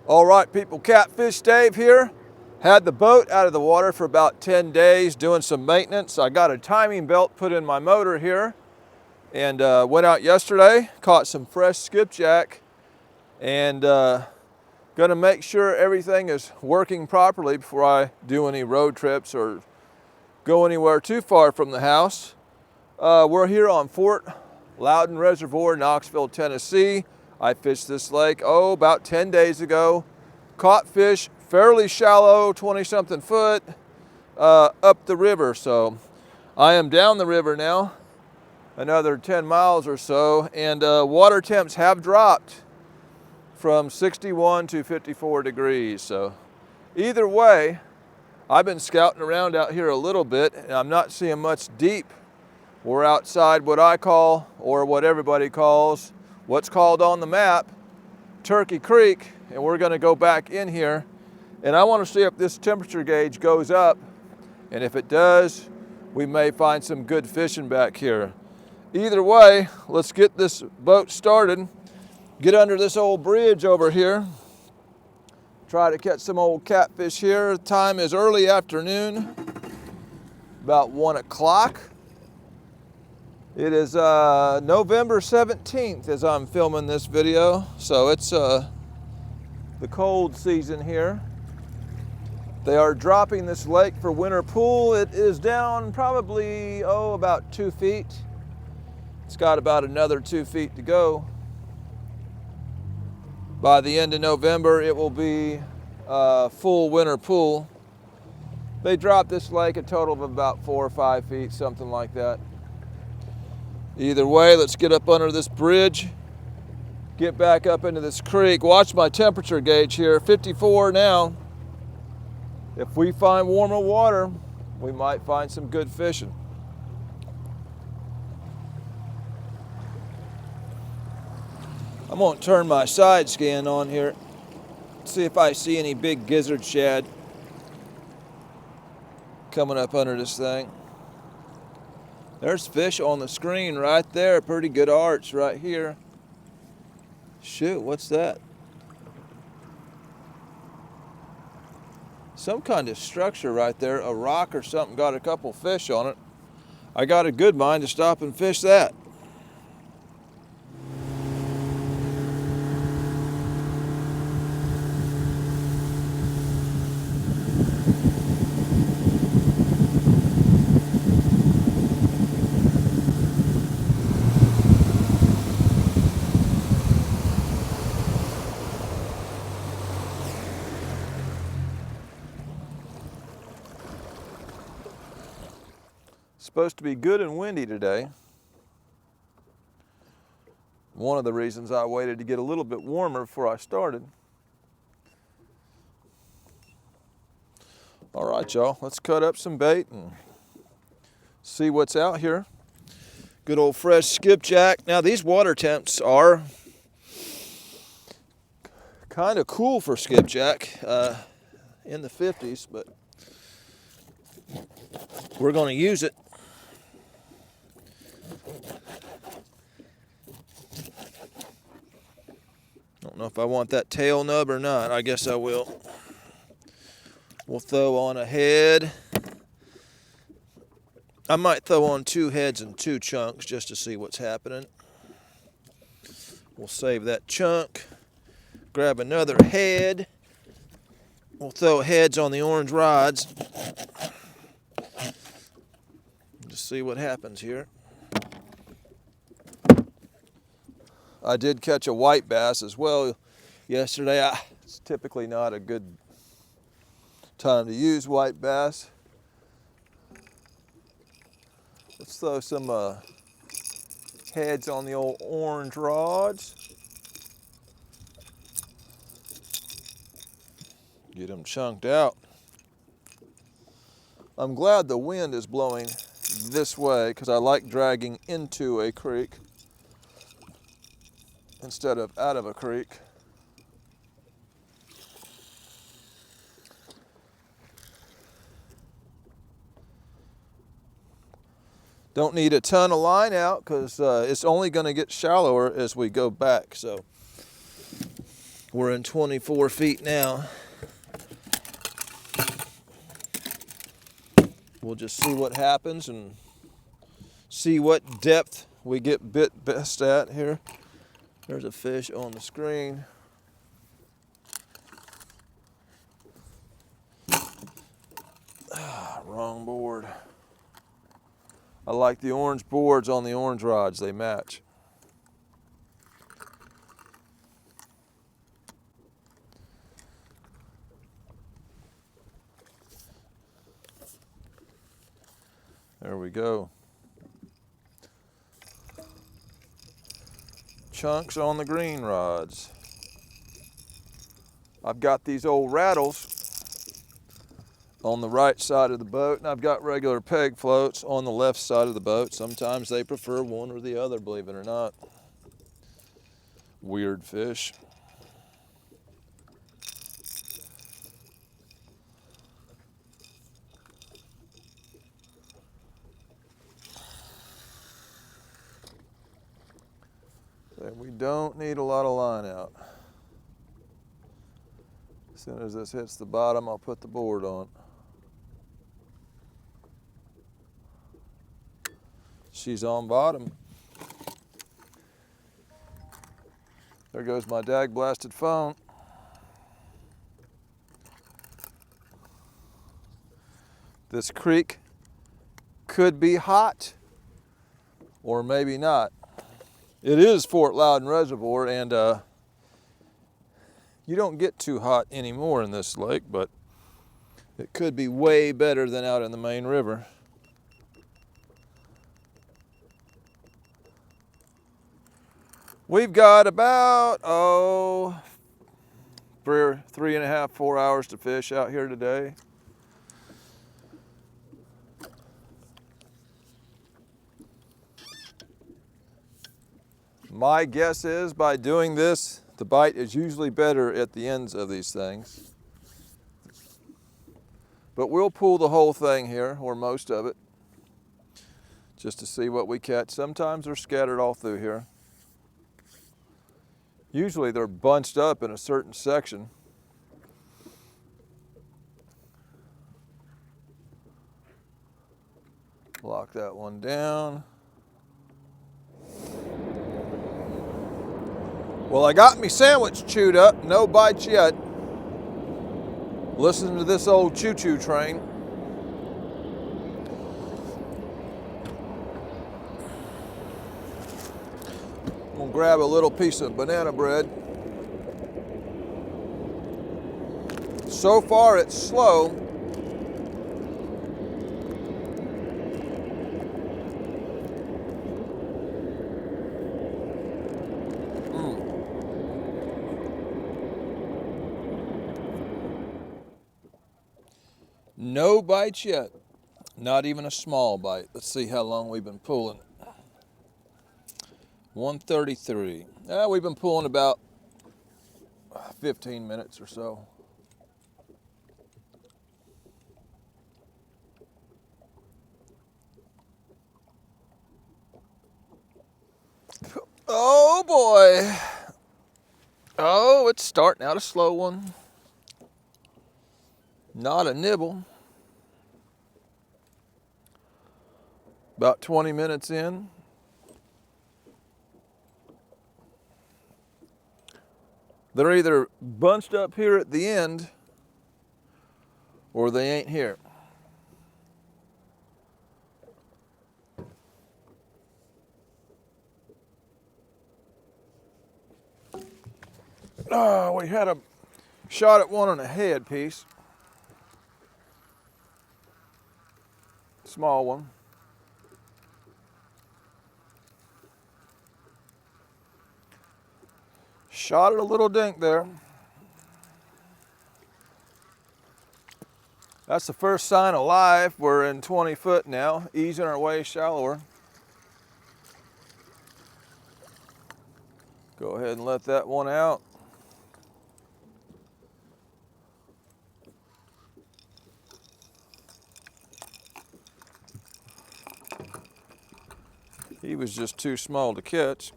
All right, people, Catfish Dave here. Had the boat out of the water for about 10 days doing some maintenance. I got a timing belt put in my motor here and went out yesterday, caught some fresh skipjack, and gonna make sure everything is working properly before I do any road trips or go anywhere too far from the house. We're here on Fort Loudon Reservoir, Knoxville, Tennessee. I fished this lake, about 10 days ago. Caught fish fairly shallow, 20-something foot, up the river. So I am down the river now, another 10 miles or so, and water temps have dropped from 61 to 54 degrees. So either way, I've been scouting around out here a little bit, and I'm not seeing much deep. We're outside what I call, or what everybody calls, what's called on the map, Turkey Creek, and we're gonna go back in here, and I wanna see if this temperature gauge goes up, and if it does, we may find some good fishing back here. Either way, let's get this boat started, get under this old bridge over here, try to catch some old catfish here. Time is early afternoon, about 1 o'clock. It is November 17th as I'm filming this video, so it's the cold season here. They are dropping this lake for winter pool. It is down probably, about 2 feet. It's got about another 2 feet to go. By the end of November, it will be full winter pool. They drop this lake a total of about 4 or 5 feet, something like that. Either way, let's get up under this bridge, get back up into this creek. Watch my temperature gauge here, 54 now. If we find warmer water, we might find some good fishing. I'm gonna turn my side scan on here, see if I see any big gizzard shad coming up under this thing. There's fish on the screen right there. Pretty good arch right here. Shoot, what's that? Some kind of structure right there. A rock or something got a couple fish on it. I got a good mind to stop and fish that. Supposed to be good and windy today. One of the reasons I waited to get a little bit warmer before I started. All right, y'all, let's cut up some bait and see what's out here. Good old fresh skipjack. Now these water temps are kind of cool for skipjack, in the 50s, but we're gonna use it. Don't know if I want that tail nub or not. I guess I will. We'll throw on a head. I might throw on 2 heads and 2 chunks just to see what's happening. We'll save that chunk. Grab another head. We'll throw heads on the orange rods. Just see what happens here. I did catch a white bass as well yesterday. It's typically not a good time to use white bass. Let's throw some heads on the old orange rods. Get them chunked out. I'm glad the wind is blowing this way because I like dragging into a creek instead of out of a creek. Don't need a ton of line out because it's only going to get shallower as we go back. So We're in 24 feet now. We'll just see what happens and see what depth we get bit best at here. There's a fish on the screen. Wrong board. I like the orange boards on the orange rods, they match. There we go. Chunks on the green rods. I've got these old rattles on the right side of the boat, and I've got regular peg floats on the left side of the boat. Sometimes they prefer one or the other, believe it or not. Weird fish. And we don't need a lot of line out. As soon as this hits the bottom, I'll put the board on. She's on bottom. There goes my dag-blasted phone. This creek could be hot, or maybe not. It is Fort Loudon Reservoir, and you don't get too hot anymore in this lake, but it could be way better than out in the main river. We've got about, 3.5, 4 hours to fish out here today. My guess is by doing this, the bite is usually better at the ends of these things. But we'll pull the whole thing here, or most of it, just to see what we catch. Sometimes they're scattered all through here. Usually they're bunched up in a certain section. Lock that one down. Well, I got me sandwich chewed up, no bites yet. Listen to this old choo-choo train. I'm gonna grab a little piece of banana bread. So far it's slow. No bites yet, not even a small bite. Let's see how long we've been pulling. 1:33. We've been pulling about 15 minutes or so. Oh boy. Oh, it's starting out a slow one. Not a nibble. About 20 minutes in. They're either bunched up here at the end or they ain't here. Oh, we had a shot at one on a head piece. Small one. Shot at a little dink there. That's the first sign of life. We're in 20 foot now, easing our way shallower. Go ahead and let that one out. He was just too small to catch.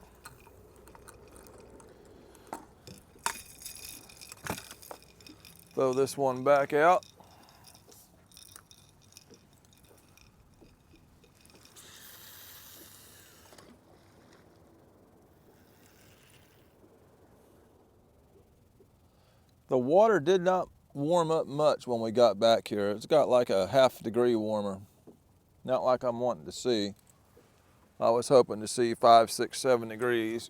Throw this one back out. The water did not warm up much when we got back here. It's got like a ½ degree warmer. Not like I'm wanting to see. I was hoping to see 5, 6, 7 degrees.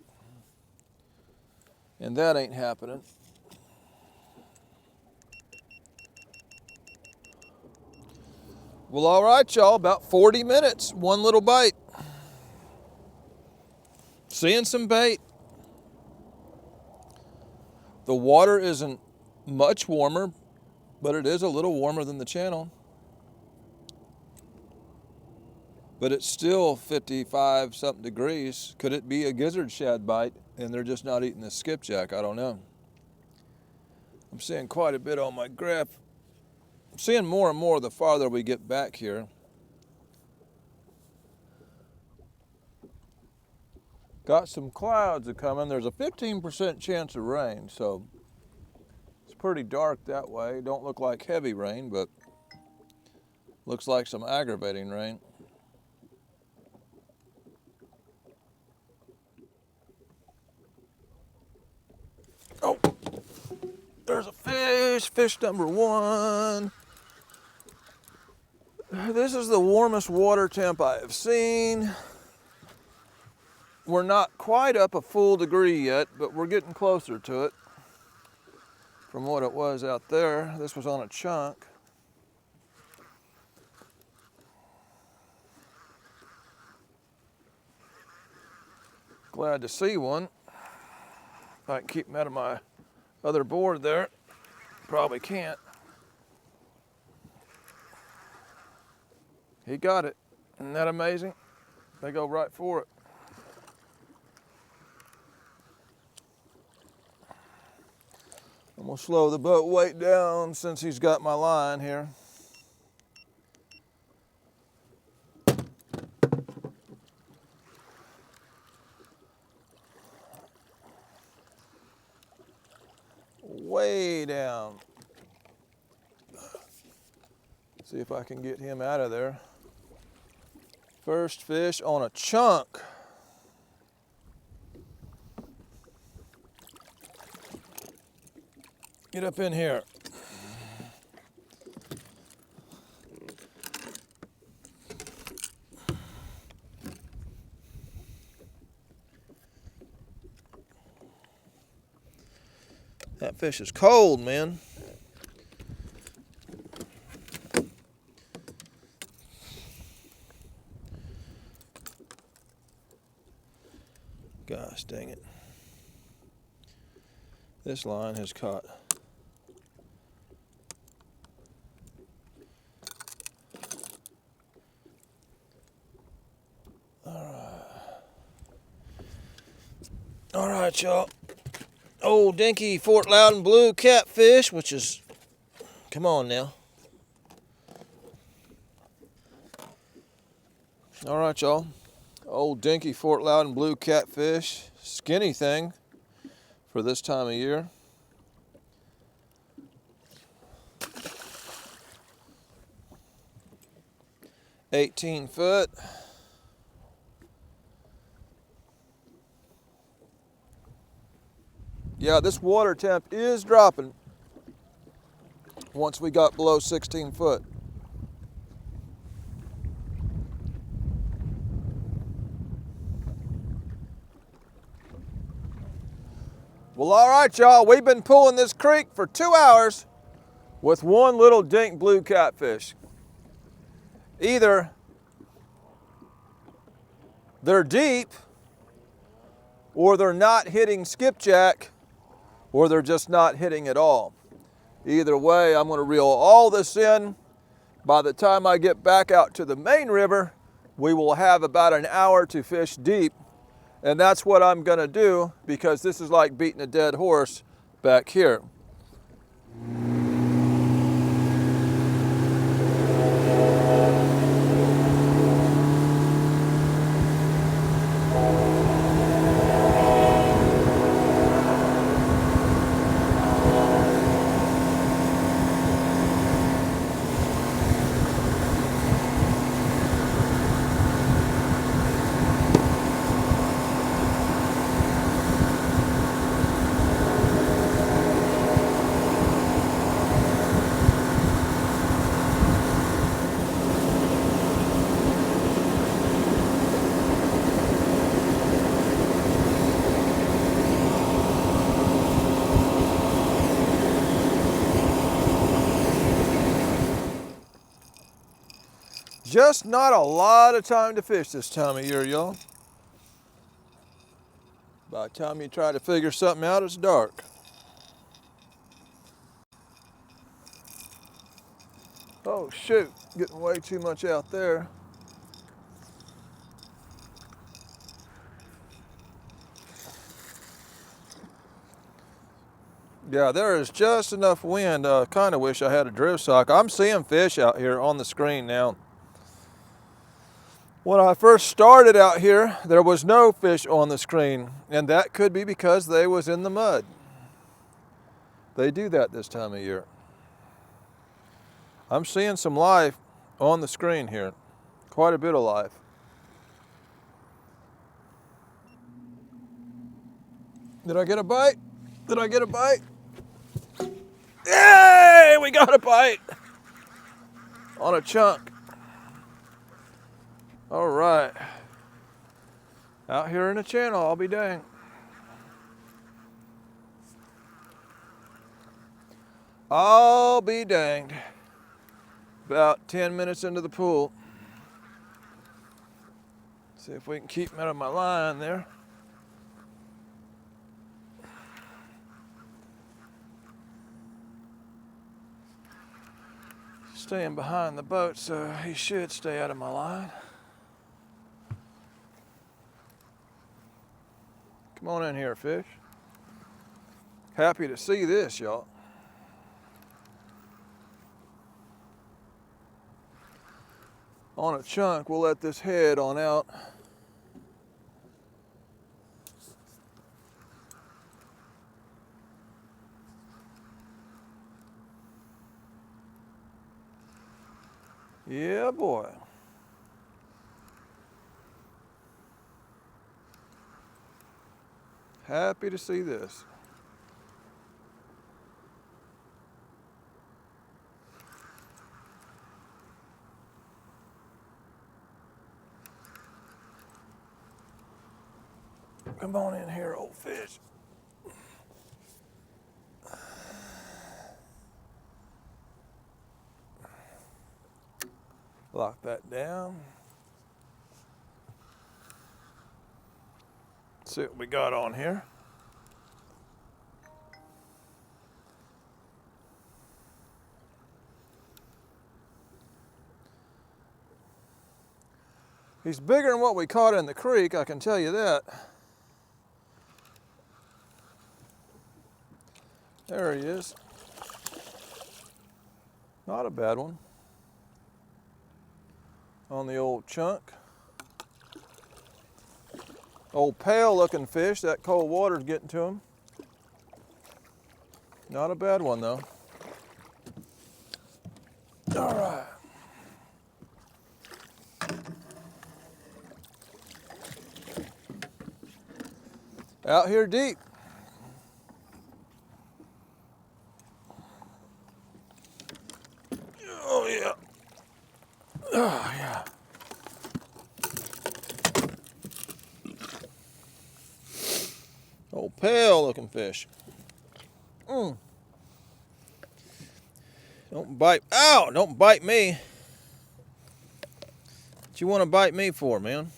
And that ain't happening. Well, all right, y'all, about 40 minutes, one little bite. Seeing some bait. The water isn't much warmer, but it is a little warmer than the channel. But it's still 55 something degrees. Could it be a gizzard shad bite and they're just not eating the skipjack? I don't know. I'm seeing quite a bit on my graph. I'm seeing more and more the farther we get back here. Got some clouds a coming. There's a 15% chance of rain, so it's pretty dark that way. Don't look like heavy rain, but looks like some aggravating rain. Oh, there's a fish, fish number 1. This is the warmest water temp I have seen. We're not quite up a full degree yet, but we're getting closer to it from what it was out there. This was on a chunk. Glad to see one. If I can keep him out of my other board there. Probably can't. He got it. Isn't that amazing? They go right for it. I'm gonna slow the boat weight down since he's got my line here. Way down. See if I can get him out of there. First fish on a chunk. Get up in here. That fish is cold, man. Gosh dang it. This line has caught. All right, y'all. Old dinky Fort Loudon blue catfish, which is, come on now. All right, y'all. Old dinky Fort Loudon blue catfish, skinny thing for this time of year. $18. Yeah, this water temp is dropping once we got below 16 foot. Well, all right, y'all, we've been pulling this creek for 2 hours with one little dink blue catfish. Either they're deep, or they're not hitting skipjack, or they're just not hitting at all. Either way, I'm going to reel all this in. By the time I get back out to the main river, we will have about an hour to fish deep. And that's what I'm going to do, because this is like beating a dead horse back here. Just not a lot of time to fish this time of year, y'all. By the time you try to figure something out, it's dark. Oh shoot, getting way too much out there. Yeah, there is just enough wind. Kind of wish I had a drift sock. I'm seeing fish out here on the screen now. When I first started out here, there was no fish on the screen, and that could be because they was in the mud. They do that this time of year. I'm seeing some life on the screen here. Quite a bit of life. Did I get a bite? Did I get a bite? Yay! We got a bite on a chunk. All right. Out here in the channel, I'll be dang. I'll be danged. About 10 minutes into the pool. See if we can keep him out of my line there. Staying behind the boat, so he should stay out of my line. Come on in here, fish. Happy to see this, y'all. On a chunk, we'll let this head on out. Yeah, boy. Happy to see this. Come on in here, old fish. Lock that down. Let's see what we got on here. He's bigger than what we caught in the creek, I can tell you that. There he is. Not a bad one. On the old chunk. Old pale looking fish, that cold water's getting to him. Not a bad one though. All right. Out here deep. Oh yeah. Oh yeah. Old pale looking fish. Don't bite. Ow! Don't bite me. What you want to bite me for, man?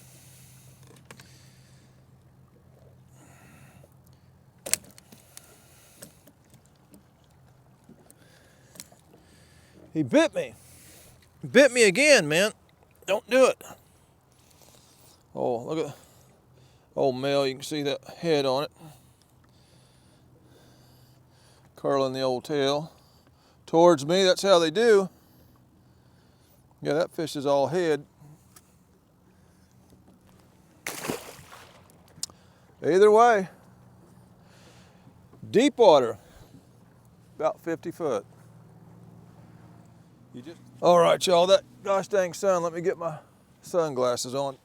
He bit me. Bit me again, man. Don't do it. Oh, look at the old male. You can see that head on it. Curling the old tail towards me. That's how they do. Yeah, that fish is all head. Either way, deep water, about 50 foot. All right, y'all, that gosh dang sun, let me get my sunglasses on.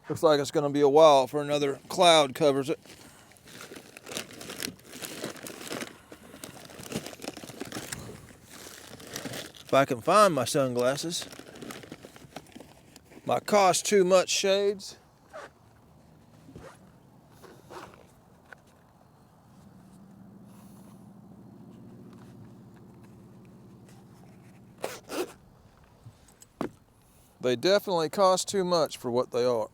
Looks like it's gonna be a while for another cloud covers it. If I can find my sunglasses. Might cost too much shades. They definitely cost too much for what they are.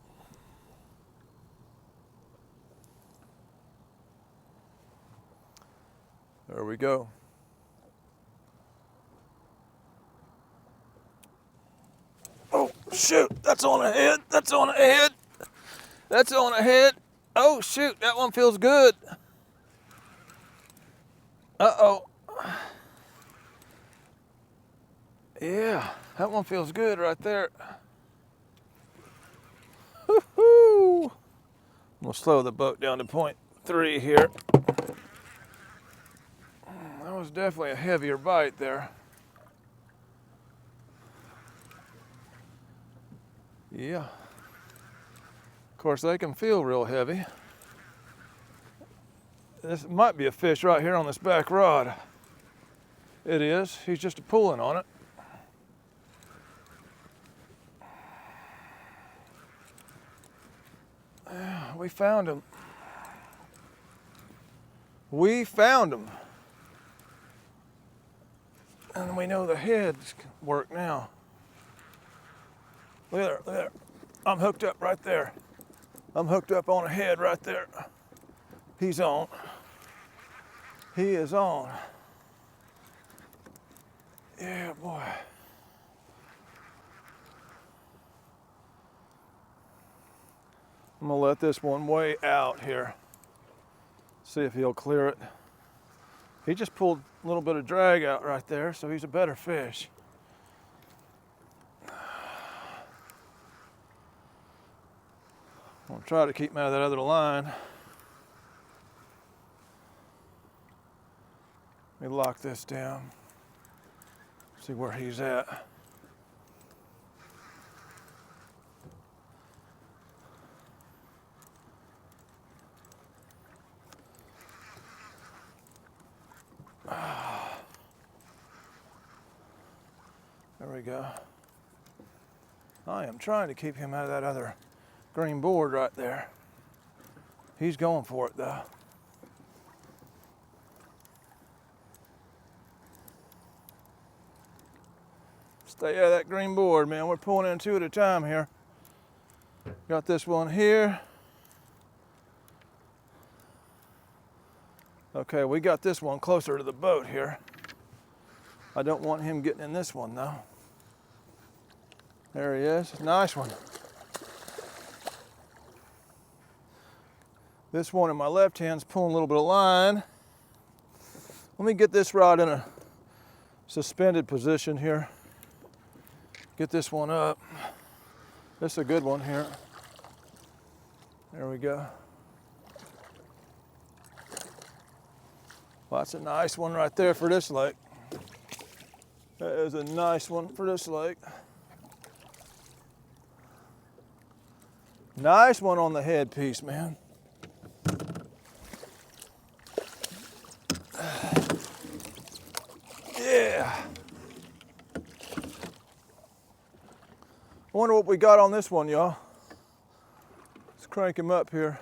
There we go. Oh, shoot, that's on a head, that's on a head, that's on a head. Oh, shoot, that one feels good. Uh-oh. Yeah, that one feels good right there. Woo-hoo. I'm gonna slow the boat down to 0.3 here. That was definitely a heavier bite there. Yeah. Of course, they can feel real heavy. This might be a fish right here on this back rod. It is. He's just pulling on it. Yeah, we found him. We found him. And we know the heads work now. Look at there, look at there. I'm hooked up right there. I'm hooked up on a head right there. He's on. He is on. Yeah, boy. I'm gonna let this one way out here. See if he'll clear it. He just pulled a little bit of drag out right there, so he's a better fish. I'm gonna try to keep him out of that other line. Let me lock this down. See where he's at. There we go. I am trying to keep him out of that other green board right there. He's going for it though. Stay out of that green board, man. We're pulling in two at a time here. Got this one here. Okay, we got this one closer to the boat here. I don't want him getting in this one though. There he is, nice one. This one in my left hand's pulling a little bit of line. Let me get this rod in a suspended position here. Get this one up. This is a good one here. There we go. Well, that's a nice one right there for this lake. That is a nice one for this lake. Nice one on the headpiece, man. Yeah. I wonder what we got on this one, y'all. Let's crank him up here.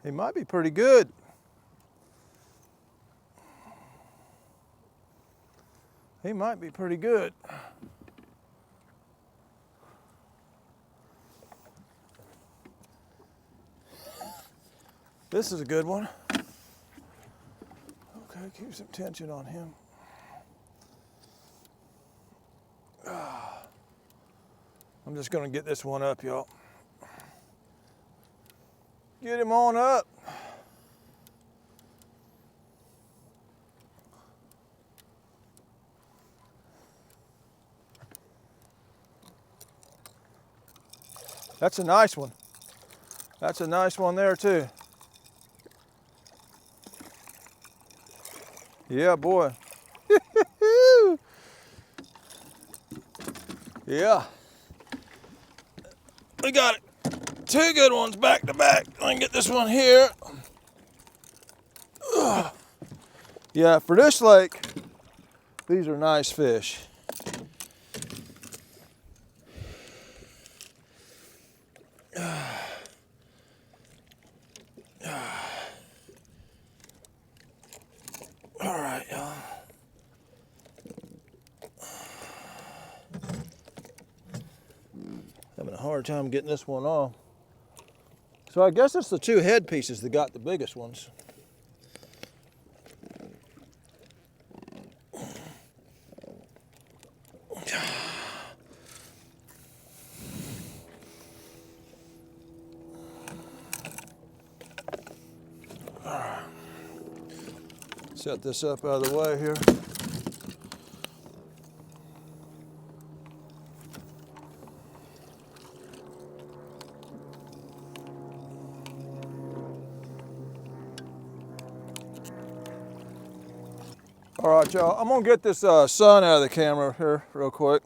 He might be pretty good. He might be pretty good. This is a good one. Okay, keep some tension on him. I'm just gonna get this one up, y'all. Get him on up. That's a nice one. That's a nice one there too. Yeah, boy. Yeah. We got it. Two good ones back to back. I can get this one here. Ugh. Yeah, for this lake, these are nice fish. hard time getting this one off. So I guess it's the two head pieces that got the biggest ones. Set this up out of the way here. All right, y'all, I'm gonna get this sun out of the camera here real quick.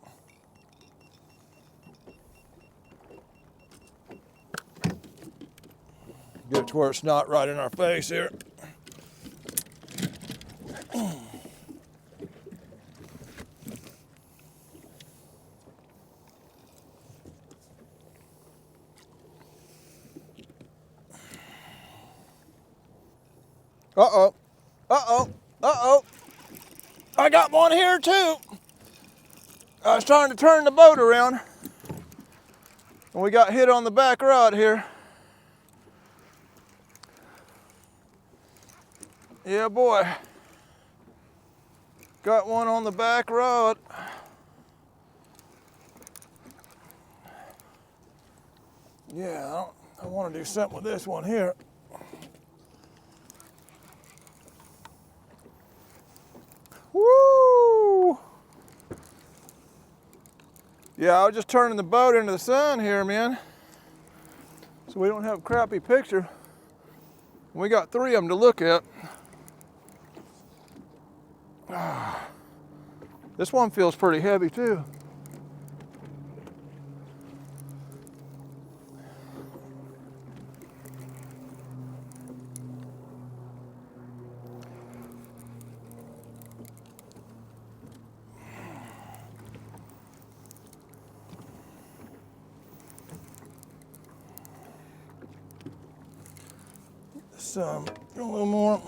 Get it to where it's not right in our face here. Uh-oh, uh-oh, uh-oh. I got one here too. I was trying to turn the boat around and we got hit on the back rod here. Yeah, boy. Got one on the back rod. Yeah, I want to do something with this one here. Woo! Yeah, I was just turning the boat into the sun here, man. So we don't have a crappy picture. We got 3 of them to look at. This one feels pretty heavy too. A little more.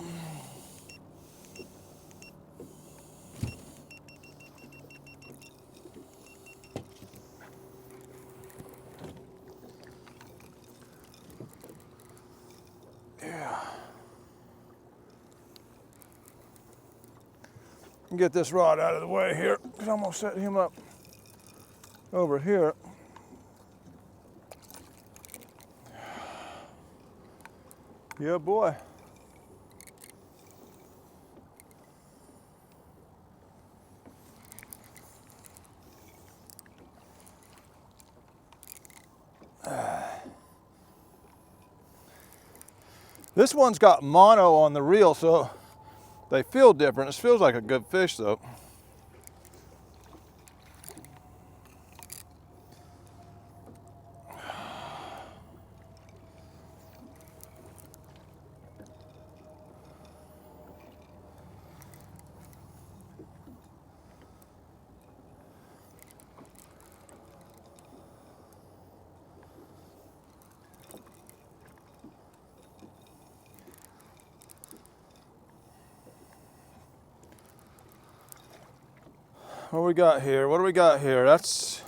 Yeah. Get this rod out of the way here, because I'm gonna set him up over here. Yeah, boy. This one's got mono on the reel, so they feel different. This feels like a good fish, though. What do we got here? What do we got here? That's,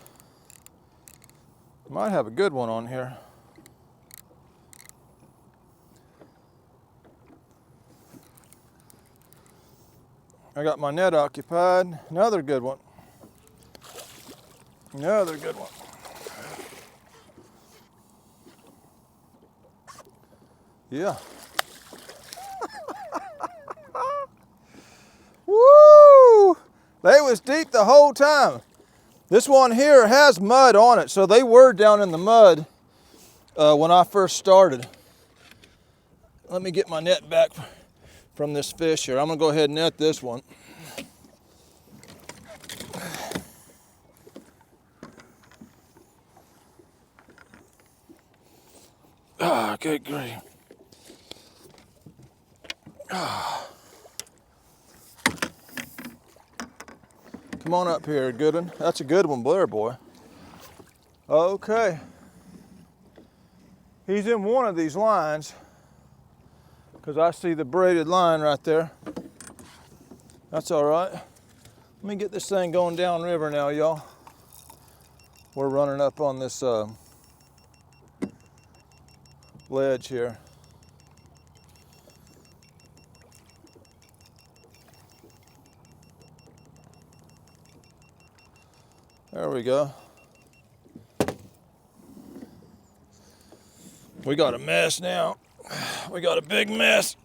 might have a good one on here. I got my net occupied. Another good one. Another good one. Yeah. Woo! They was deep the whole time. This one here has mud on it, so they were down in the mud when I first started. Let me get my net back from this fish here. I'm gonna go ahead and net this one. Ah, good grief. Ah. Come on up here, good one. That's a good one, Blair boy. Okay. He's in one of these lines because I see the braided line right there. That's all right. Let me get this thing going downriver now, y'all. We're running up on this ledge here. There we go. We got a mess now. We got a big mess.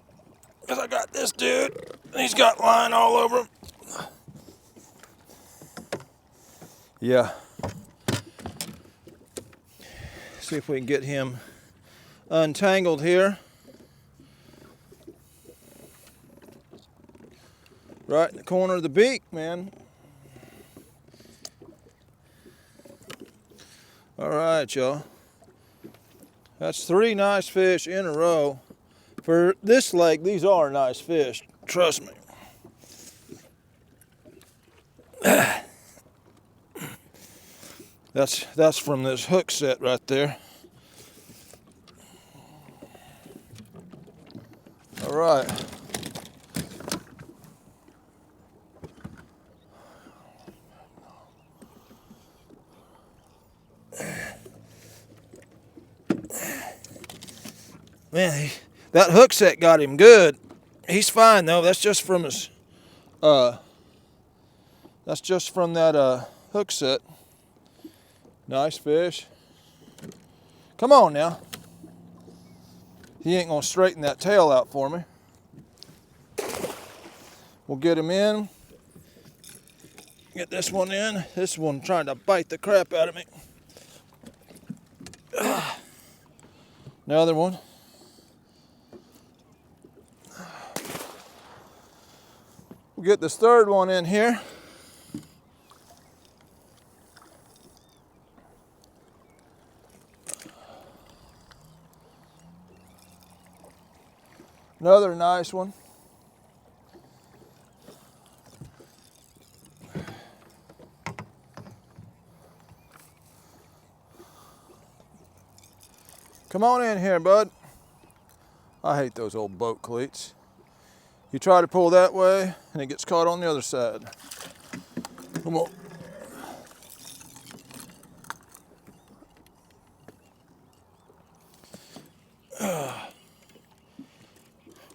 Because I got this dude, and he's got line all over him. Yeah. See if we can get him untangled here. Right in the corner of the beak, man. All right, y'all. That's 3 nice fish in a row. For this lake, these are nice fish. Trust me. That's from this hook set right there. All right. Man, that hook set got him good. He's fine though. That's just from his that's just from that hook set. Nice fish. Come on now. He ain't gonna straighten that tail out for me. We'll get him in. Get this one in. This one trying to bite the crap out of me. Another one. We'll get this third one in here. Another nice one. Come on in here, bud. I hate those old boat cleats. You try to pull that way and it gets caught on the other side. Come on.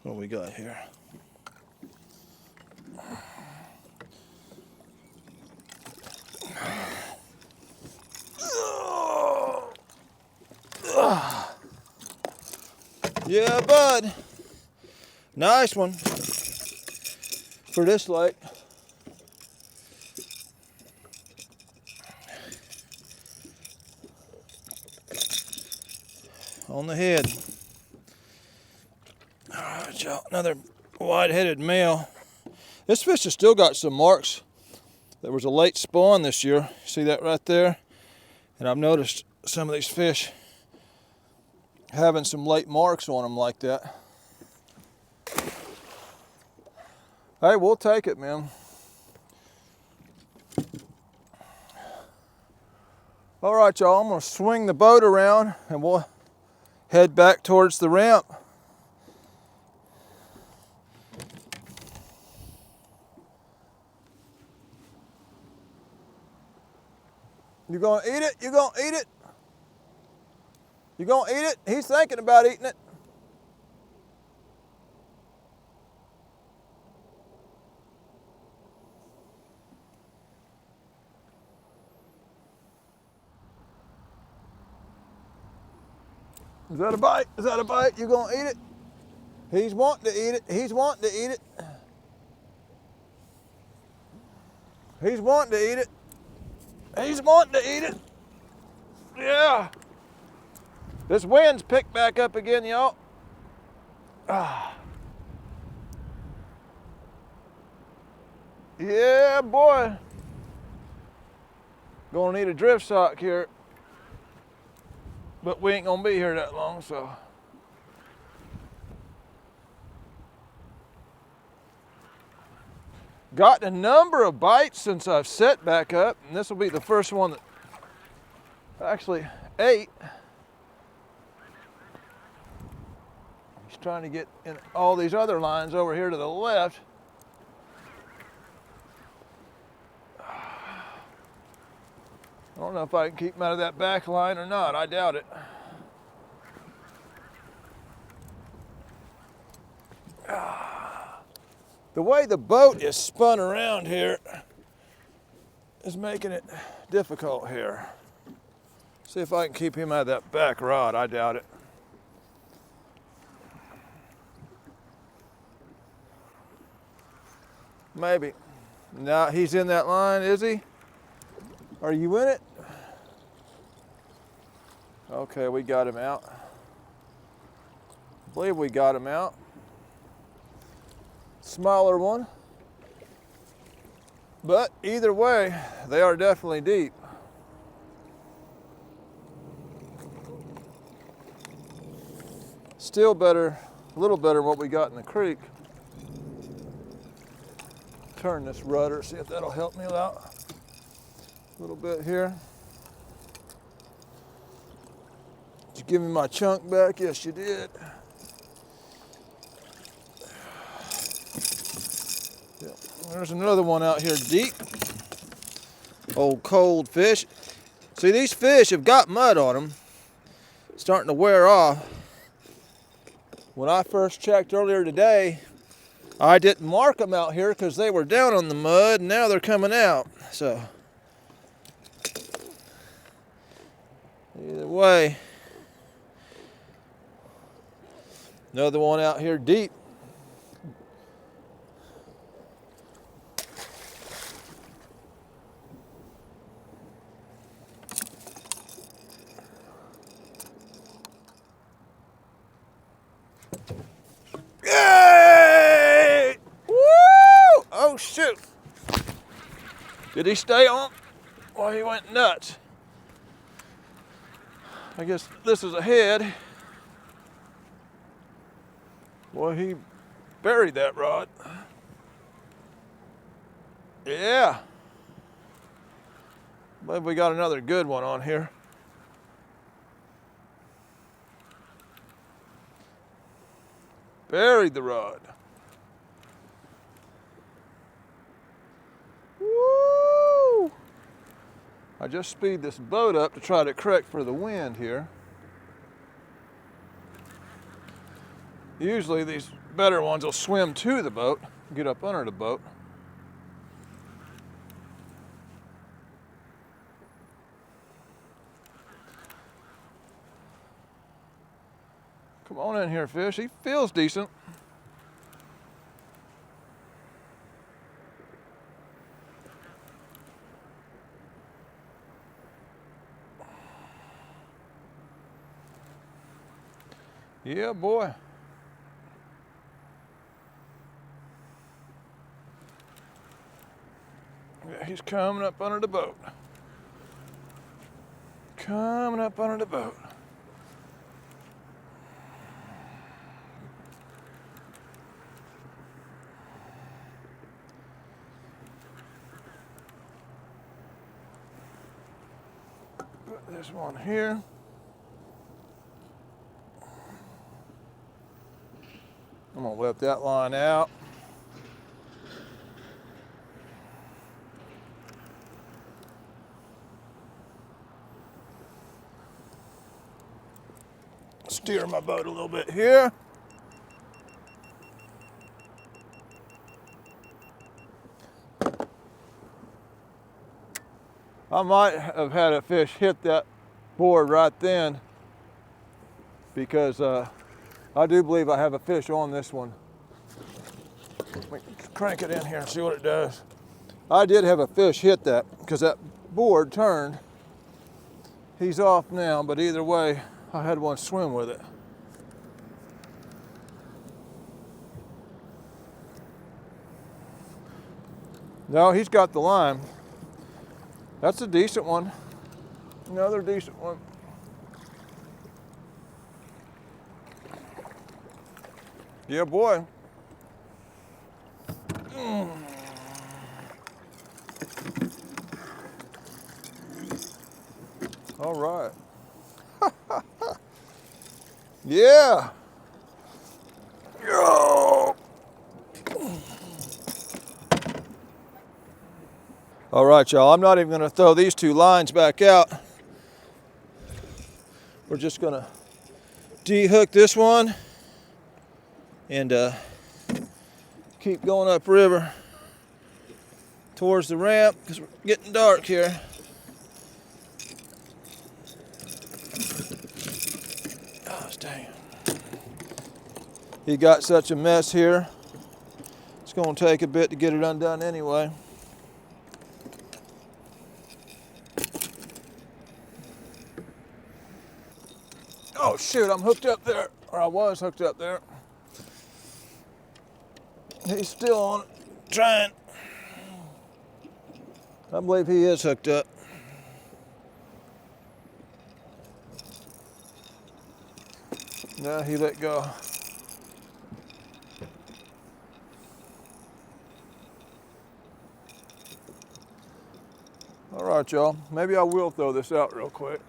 What we got here? Yeah, bud. Nice one for this lake. On the head. All right, y'all. Another wide-headed male. This fish has still got some marks. There was a late spawn this year. See that right there? And I've noticed some of these fish having some late marks on them like that. Hey, we'll take it, man. All right, y'all, I'm gonna swing the boat around and we'll head back towards the ramp. You gonna eat it? You gonna eat it? You gonna eat it? He's thinking about eating it. Is that a bite? Is that a bite? You gonna eat it? He's wanting to eat it. He's wanting to eat it. He's wanting to eat it. He's wanting to eat it. Yeah. This wind's picked back up again, y'all. Yeah, boy. Gonna need a drift sock here. But we ain't gonna be here that long, so. Got a number of bites since I've set back up, and this will be the first one that actually ate. He's trying to get in all these other lines over here to the left. I don't know if I can keep him out of that back line or not. I doubt it. The way the boat is spun around here is making it difficult here. See if I can keep him out of that back rod. I doubt it. Maybe. Now he's in that line, is he? Are you in it? Okay, we got him out. I believe we got him out. Smaller one. But either way, they are definitely deep. Still better, a little better than what we got in the creek. Turn this rudder, see if that'll help me out a little bit here. Did you give me my chunk back? Yes, you did. Yep. There's another one out here deep. Old cold fish. See, these fish have got mud on them. Starting to wear off. When I first checked earlier today, I didn't mark them out here because they were down on the mud, and now they're coming out. So, either way, another one out here deep. Yay! Woo! Oh shoot! Did he stay on? Well, he went nuts. I guess this is a head. Boy, he buried that rod. Yeah. But we got another good one on here. Buried the rod. Woo! I just speed this boat up to try to correct for the wind here. Usually these better ones will swim to the boat, get up under the boat. Come on in here, fish. He feels decent. Yeah, boy. Yeah, he's coming up under the boat. Coming up under the boat. Put this one here. I'm gonna let that line out. Steer my boat a little bit here. I might have had a fish hit that board right then because I do believe I have a fish on this one. Let me crank it in here and see what it does. I did have a fish hit that because that board turned. He's off now, but either way, I had one swim with it. No, he's got the line. That's a decent one. Another decent one. Yeah, boy. All right. Yeah. Yo. All right, y'all. I'm not even going to throw these two lines back out. We're just going to dehook this one and Keep going upriver towards the ramp because we're getting dark here. Gosh dang. He got such a mess here. It's going to take a bit to get it undone anyway. Oh shoot, I'm hooked up there. Or I was hooked up there. He's still on it, trying. I believe he is hooked up. Now he let go. All right, y'all. Maybe I will throw this out real quick.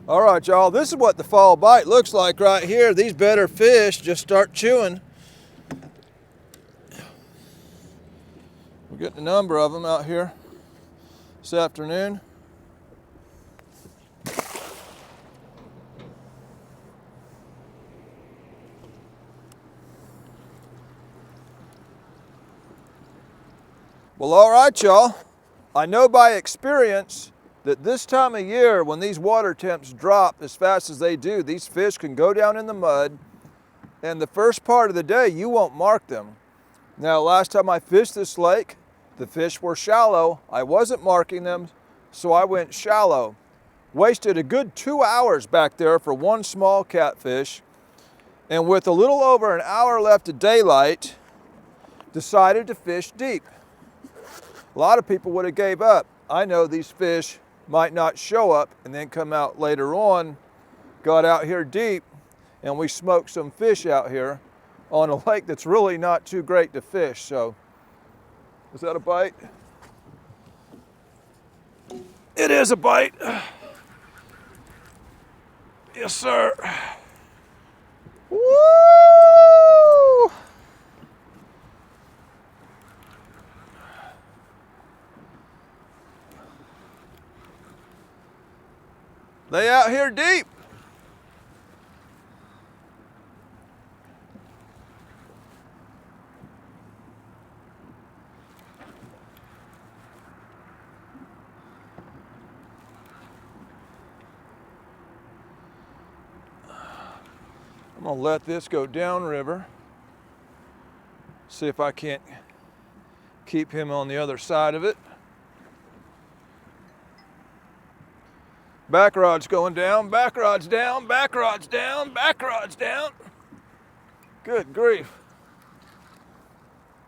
All right, y'all. This is what the fall bite looks like right here. These better fish just start chewing. We're getting a number of them out here this afternoon. Well, all right, y'all. I know by experience that this time of year, when these water temps drop as fast as they do, these fish can go down in the mud, and the first part of the day, you won't mark them. Now, last time I fished this lake, the fish were shallow. I wasn't marking them, so I went shallow. Wasted a good 2 hours back there for one small catfish, and with a little over an hour left of daylight, decided to fish deep. A lot of people would have gave up. I know these fish might not show up and then come out later on. Got out here deep and we smoked some fish out here on a lake that's really not too great to fish. So, is that a bite? It is a bite. Yes, sir. Woo! They out here deep. I'm gonna let this go downriver. See if I can't keep him on the other side of it. Back rod's going down, back rod's down, back rod's down, back rod's down. Good grief.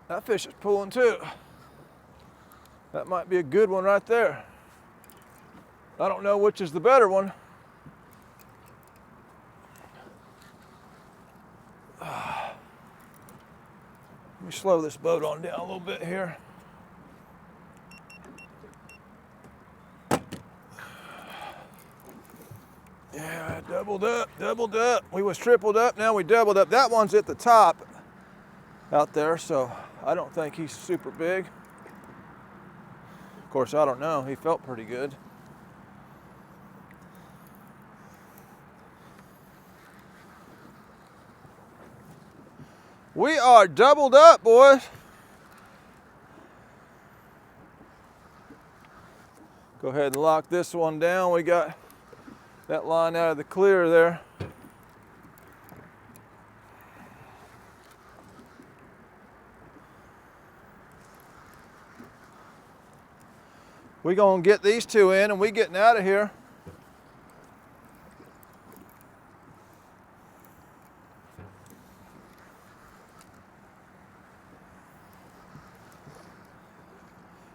That fish is pulling too. That might be a good one right there. I don't know which is the better one. Let me slow this boat on down a little bit here. Yeah, doubled up, doubled up. We was tripled up, now we doubled up. That one's at the top out there, so I don't think he's super big. Of course, I don't know. He felt pretty good. We are doubled up, boys. Go ahead and lock this one down. We got that line out of the clear there. We're gonna get these two in and we getting out of here.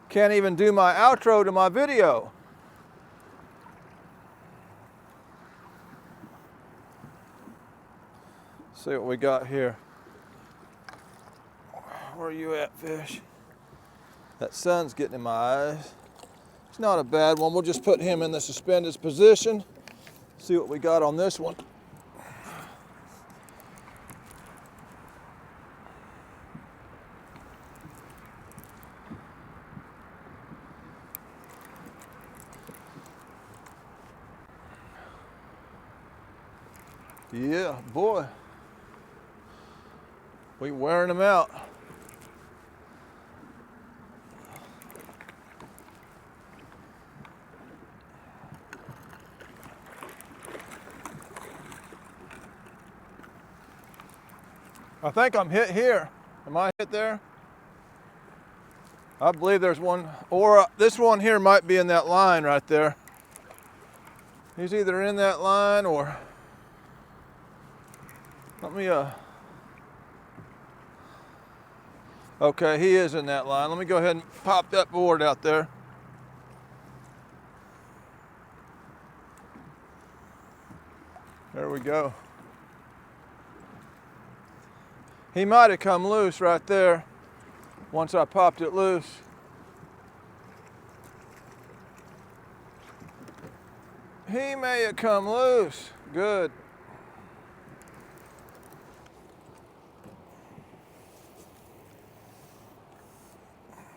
Can't even do my outro to my video. See what we got here. Where are you at, fish? That sun's getting in my eyes. It's not a bad one. We'll just put him in the suspended position. See what we got on this one. Yeah, boy. We wearing them out. I think I'm hit here. Am I hit there? I believe there's one, or this one here might be in that line right there. He's either in that line or, let me, okay, he is in that line. Let me go ahead and pop that board out there. There we go. He might have come loose right there once I popped it loose. He may have come loose. Good.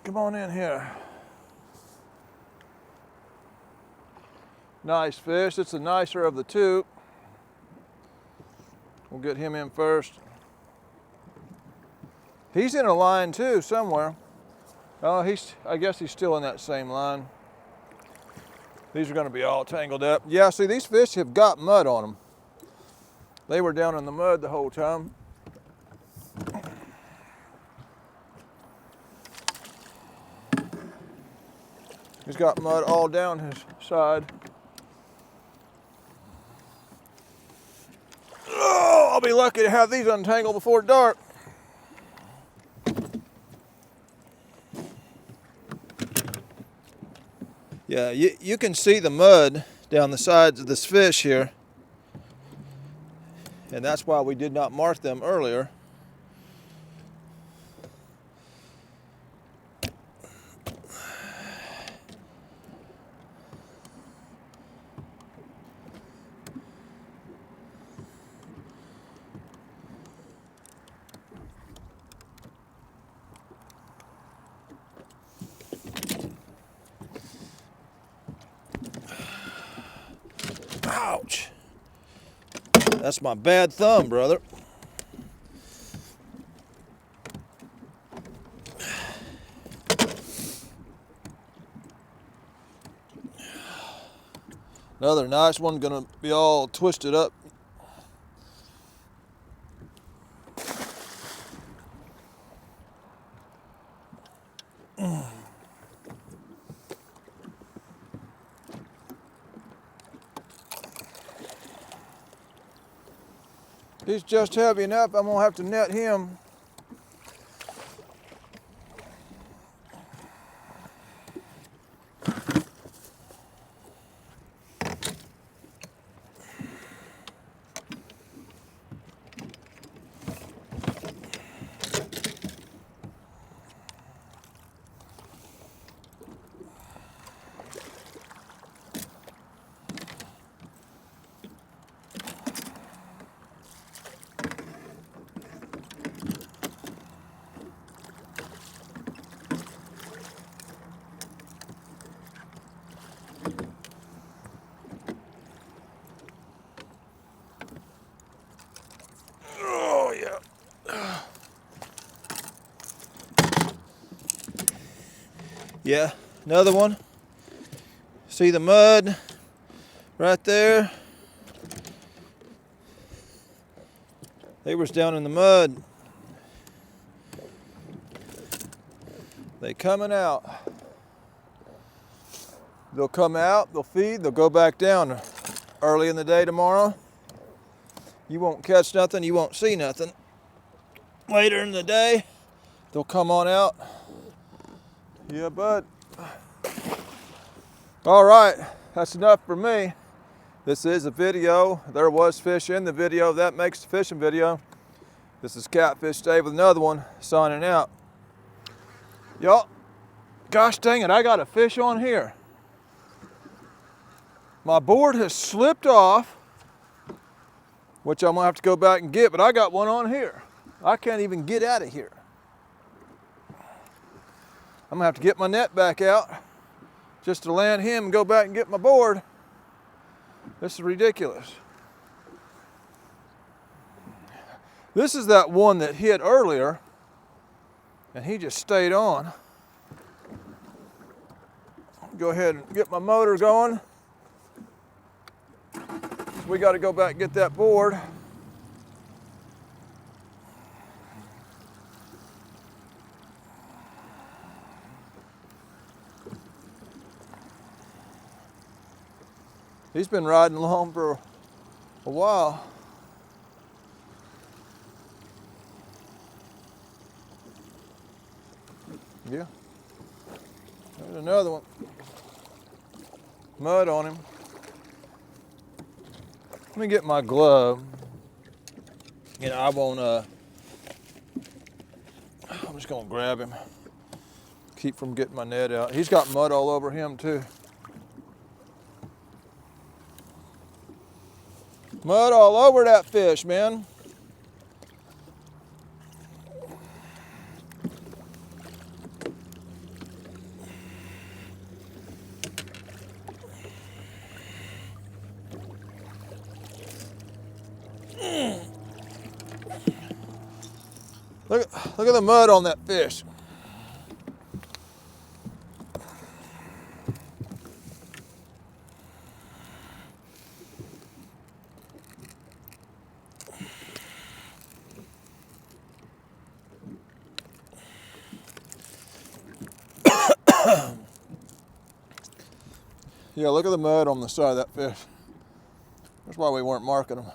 Come on in here. Nice fish. It's the nicer of the two. We'll get him in first. He's in a line too somewhere. Oh, I guess he's still in that same line. These are going to be all tangled up. Yeah, see, these fish have got mud on them. They were down in the mud the whole time. He's got mud all down his side. Oh, I'll be lucky to have these untangled before dark. Yeah, you can see the mud down the sides of this fish here. And that's why we did not mark them earlier. Ouch. That's my bad thumb, brother. Another nice one, gonna be all twisted up. He's just heavy enough, I'm gonna have to net him. Yeah, another one. See the mud right there? They was down in the mud. They coming out. They'll come out, they'll feed, they'll go back down early in the day tomorrow. You won't catch nothing, you won't see nothing. Later in the day, they'll come on out. Yeah, bud. All right, that's enough for me. This is a video. There was fish in the video. That makes the fishing video. This is Catfish Dave with another one, signing out. Y'all, gosh dang it, I got a fish on here. My board has slipped off, which I'm gonna have to go back and get, but I got one on here. I can't even get out of here. I'm gonna have to get my net back out just to land him and go back and get my board. This is ridiculous. This is that one that hit earlier, and he just stayed on. Go ahead and get my motor going. We got to go back and get that board. He's been riding along for a while. Yeah. There's another one. Mud on him. Let me get my glove. I won't, I'm just gonna grab him. Keep from getting my net out. He's got mud all over him too. Mud all over that fish, man. Look at the mud on that fish. Yeah, look at the mud on the side of that fish. That's why we weren't marking them.